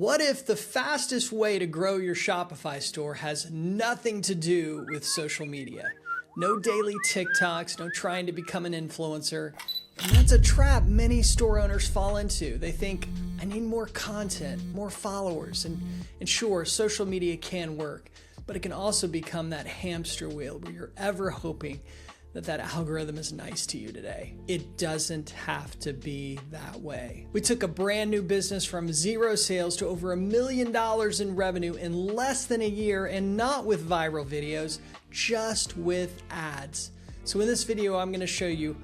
What if the fastest way to grow your Shopify store has nothing to do with social media? No daily TikToks, no trying to become an influencer. And that's a trap many store owners fall into. They think, I need more content, more followers. And sure, social media can work, but it can also become that hamster wheel where you're ever hoping that algorithm is nice to you today. It doesn't have to be that way. We took a brand new business from 0 sales to over $1 million in revenue in less than a year, and not with viral videos, just with ads. So in this video, I'm gonna show you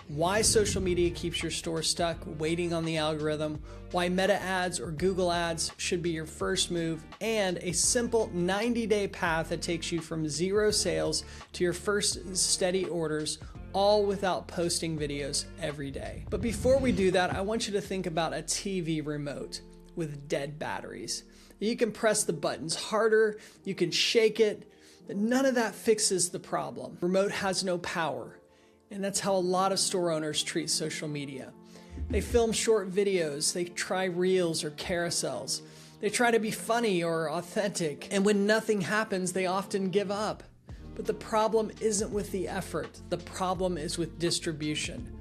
why social media keeps your store stuck waiting on the algorithm, why Meta ads or Google ads should be your first move, and a simple 90-day path that takes you from 0 sales to your first steady orders, all without posting videos every day. But before we do that, I want you to think about a TV remote with dead batteries. You can press the buttons harder, you can shake it, but none of that fixes the problem. Remote has no power. And that's how a lot of store owners treat social media. They film short videos, they try reels or carousels. They try to be funny or authentic. And when nothing happens, they often give up. But the problem isn't with the effort. The problem is with distribution.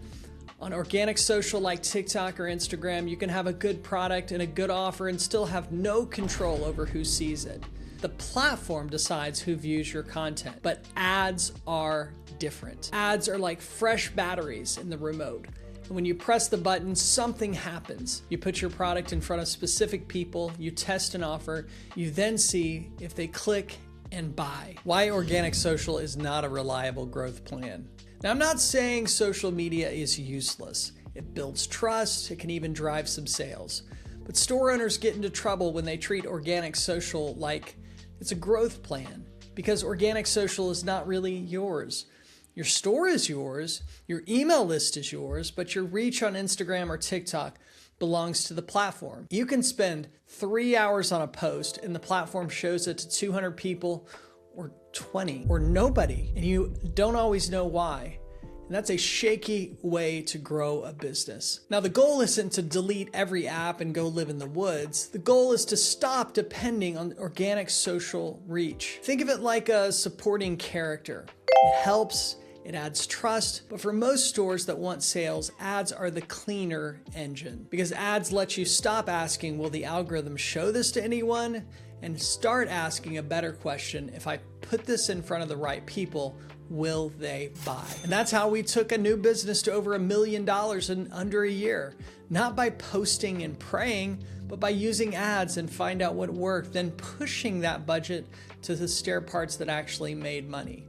On organic social like TikTok or Instagram, you can have a good product and a good offer and still have no control over who sees it. The platform decides who views your content, but ads are different. Ads are like fresh batteries in the remote. And when you press the button, something happens. You put your product in front of specific people, you test an offer, you then see if they click and buy. Why organic social is not a reliable growth plan. Now, I'm not saying social media is useless. It builds trust, it can even drive some sales. But store owners get into trouble when they treat organic social like it's a growth plan, because organic social is not really yours. Your store is yours, your email list is yours, but your reach on Instagram or TikTok belongs to the platform. You can spend 3 hours on a post and the platform shows it to 200 people or 20 or nobody, and you don't always know why. And that's a shaky way to grow a business. Now, the goal isn't to delete every app and go live in the woods. The goal is to stop depending on organic social reach. Think of it like a supporting character. It helps, it adds trust, but for most stores that want sales, ads are the cleaner engine, because ads let you stop asking, will the algorithm show this to anyone? And start asking a better question, if I put this in front of the right people, will they buy? And that's how we took a new business to over $1 million in under a year. Not by posting and praying, but by using ads and find out what worked, then pushing that budget to the stair parts that actually made money.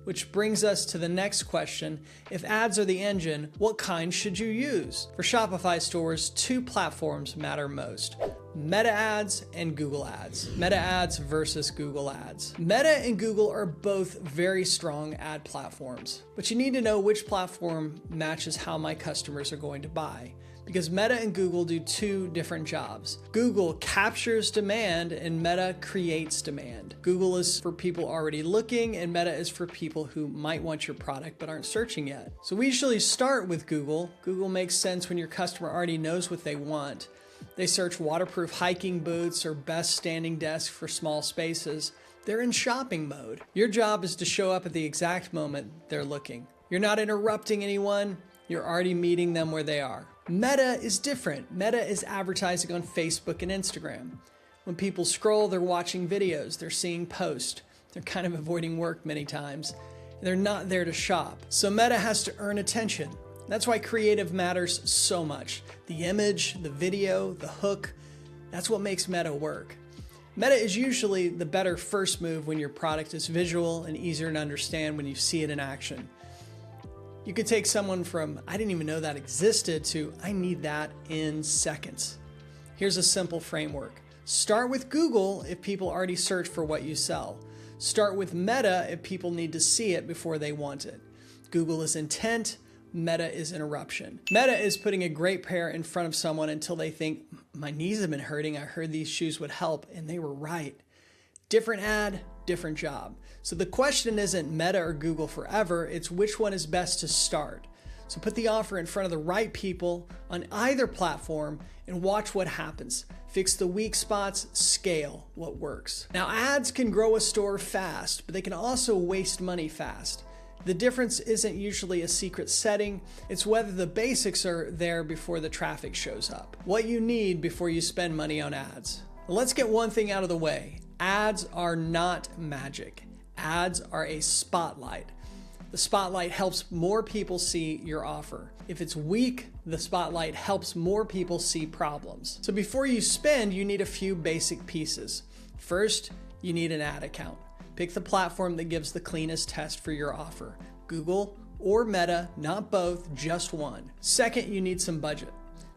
Which brings us to the next question. If ads are the engine, what kind should you use? For Shopify stores, 2 platforms matter most: Meta ads and Google ads. Meta ads versus Google ads. Meta and Google are both very strong ad platforms, but you need to know which platform matches how my customers are going to buy, because Meta and Google do 2 different jobs. Google captures demand and Meta creates demand. Google is for people already looking and Meta is for people who might want your product but aren't searching yet. So we usually start with Google. Google makes sense when your customer already knows what they want. They search waterproof hiking boots or best standing desk for small spaces. They're in shopping mode. Your job is to show up at the exact moment they're looking. You're not interrupting anyone. You're already meeting them where they are. Meta is different. Meta is advertising on Facebook and Instagram. When people scroll, they're watching videos, they're seeing posts. They're kind of avoiding work many times. They're not there to shop. So Meta has to earn attention. That's why creative matters so much. The image, the video, the hook, that's what makes Meta work. Meta is usually the better first move when your product is visual and easier to understand when you see it in action. You could take someone from, I didn't even know that existed, to, I need that in seconds. Here's a simple framework. Start with Google if people already search for what you sell. Start with Meta if people need to see it before they want it. Google is intent, Meta is interruption. Meta is putting a great pair in front of someone until they think, my knees have been hurting, I heard these shoes would help, and they were right. Different ad, different job. So the question isn't Meta or Google forever, it's which one is best to start. So put the offer in front of the right people on either platform and watch what happens. Fix the weak spots, scale what works. Now, ads can grow a store fast, but they can also waste money fast. The difference isn't usually a secret setting, it's whether the basics are there before the traffic shows up. What you need before you spend money on ads. Well, let's get one thing out of the way. Ads are not magic. Ads are a spotlight. The spotlight helps more people see your offer. If it's weak, the spotlight helps more people see problems. So before you spend, you need a few basic pieces. First, you need an ad account. Pick the platform that gives the cleanest test for your offer. Google or Meta, not both, just one. Second, you need some budget.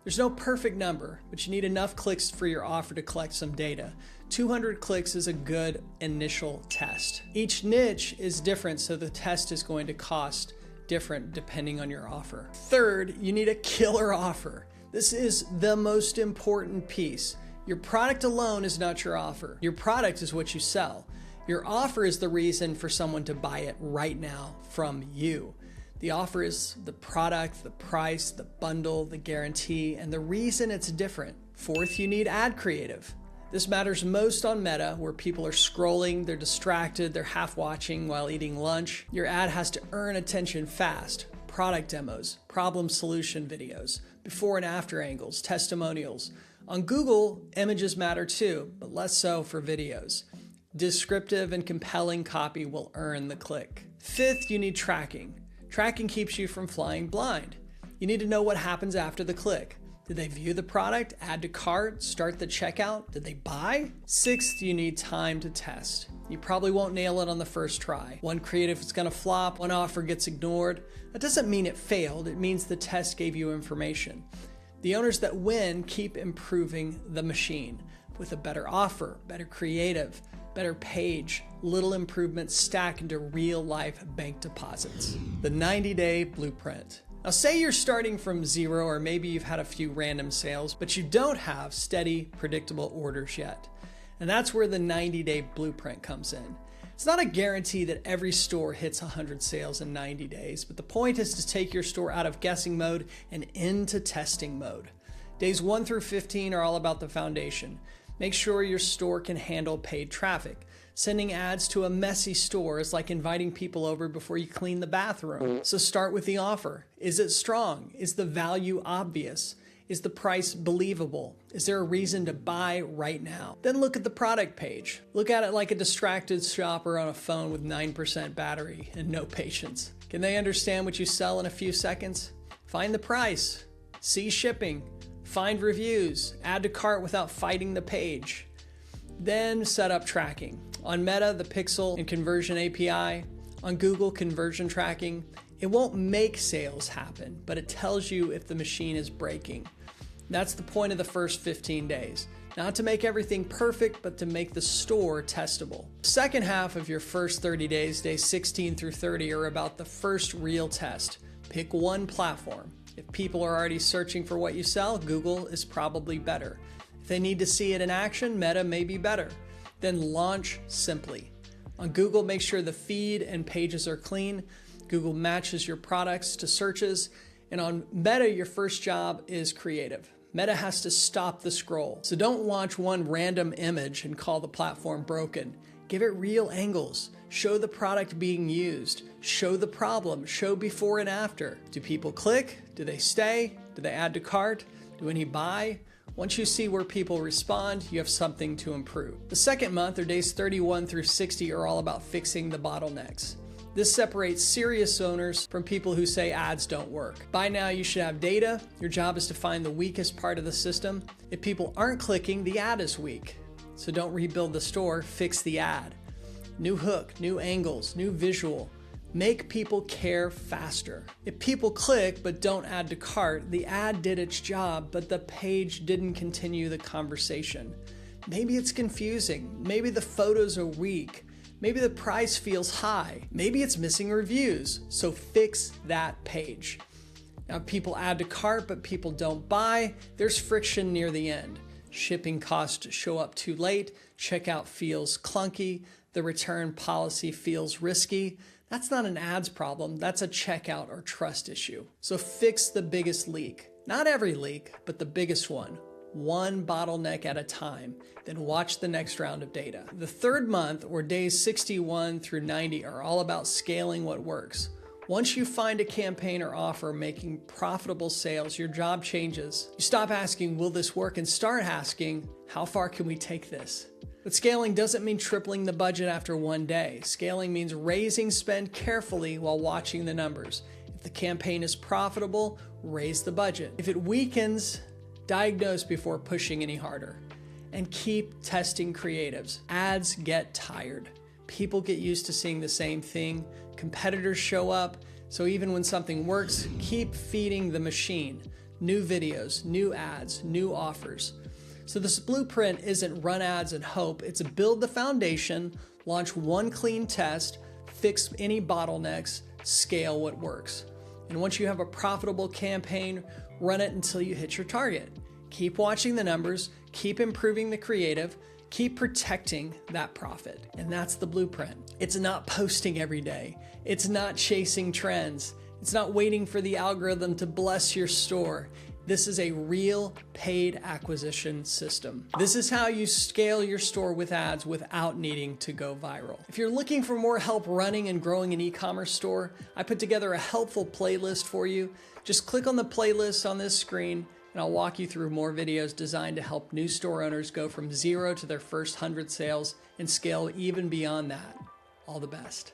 There's no perfect number, but you need enough clicks for your offer to collect some data. 200 clicks is a good initial test. Each niche is different, so the test is going to cost different depending on your offer. Third, you need a killer offer. This is the most important piece. Your product alone is not your offer. Your product is what you sell. Your offer is the reason for someone to buy it right now from you. The offer is the product, the price, the bundle, the guarantee, and the reason it's different. Fourth, you need ad creative. This matters most on Meta, where people are scrolling, they're distracted, they're half watching while eating lunch. Your ad has to earn attention fast. Product demos, problem solution videos, before and after angles, testimonials. On Google, images matter too, but less so for videos. Descriptive and compelling copy will earn the click. Fifth, you need tracking. Tracking keeps you from flying blind. You need to know what happens after the click. Did they view the product, add to cart, start the checkout? Did they buy? Sixth, you need time to test. You probably won't nail it on the first try. One creative is gonna flop, one offer gets ignored. That doesn't mean it failed, it means the test gave you information. The owners that win keep improving the machine with a better offer, better creative, better page, little improvements stack into real life bank deposits. The 90-day blueprint. Now say you're starting from zero, or maybe you've had a few random sales, but you don't have steady, predictable orders yet. And that's where the 90-day blueprint comes in. It's not a guarantee that every store hits 100 sales in 90 days, but the point is to take your store out of guessing mode and into testing mode. Days 1 through 15 are all about the foundation. Make sure your store can handle paid traffic. Sending ads to a messy store is like inviting people over before you clean the bathroom. So start with the offer. Is it strong? Is the value obvious? Is the price believable? Is there a reason to buy right now? Then look at the product page. Look at it like a distracted shopper on a phone with 9% battery and no patience. Can they understand what you sell in a few seconds? Find the price. See shipping. Find reviews, add to cart without fighting the page. Then set up tracking. On Meta, the pixel and conversion API. On Google, conversion tracking. It won't make sales happen, but it tells you if the machine is breaking. That's the point of the first 15 days. Not to make everything perfect, but to make the store testable. Second half of your first 30 days, days 16 through 30, are about the first real test. Pick one platform. If people are already searching for what you sell, Google is probably better. If they need to see it in action, Meta may be better. Then launch simply. On Google, make sure the feed and pages are clean. Google matches your products to searches. And on Meta, your first job is creative. Meta has to stop the scroll. So don't launch one random image and call the platform broken. Give it real angles. Show the product being used. Show the problem. Show before and after. Do people click? Do they stay? Do they add to cart? Do any buy? Once you see where people respond, you have something to improve. The second month, or days 31 through 60, are all about fixing the bottlenecks. This separates serious owners from people who say ads don't work. By now, you should have data. Your job is to find the weakest part of the system. If people aren't clicking, the ad is weak. So don't rebuild the store, fix the ad. New hook, new angles, new visual. Make people care faster. If people click but don't add to cart, the ad did its job, but the page didn't continue the conversation. Maybe it's confusing. Maybe the photos are weak. Maybe the price feels high. Maybe it's missing reviews. So fix that page. Now, if people add to cart but people don't buy, there's friction near the end. Shipping costs show up too late. Checkout feels clunky. The return policy feels risky. That's not an ads problem, that's a checkout or trust issue. So fix the biggest leak. Not every leak, but the biggest one bottleneck at a time, then watch the next round of data. The third month, or days 61 through 90, are all about scaling what works. Once you find a campaign or offer making profitable sales, your job changes. You stop asking, will this work, and start asking, how far can we take this? But scaling doesn't mean tripling the budget after one day. Scaling means raising spend carefully while watching the numbers. If the campaign is profitable, raise the budget. If it weakens, diagnose before pushing any harder. And keep testing creatives. Ads get tired. People get used to seeing the same thing. Competitors show up. So even when something works, keep feeding the machine. New videos, new ads, new offers. So this blueprint isn't run ads and hope. It's build the foundation, launch one clean test, fix any bottlenecks, scale what works. And once you have a profitable campaign, run it until you hit your target. Keep watching the numbers, keep improving the creative, keep protecting that profit. And that's the blueprint. It's not posting every day. It's not chasing trends. It's not waiting for the algorithm to bless your store. This is a real paid acquisition system. This is how you scale your store with ads without needing to go viral. If you're looking for more help running and growing an e-commerce store, I put together a helpful playlist for you. Just click on the playlist on this screen and I'll walk you through more videos designed to help new store owners go from 0 to their first 100 sales and scale even beyond that. All the best.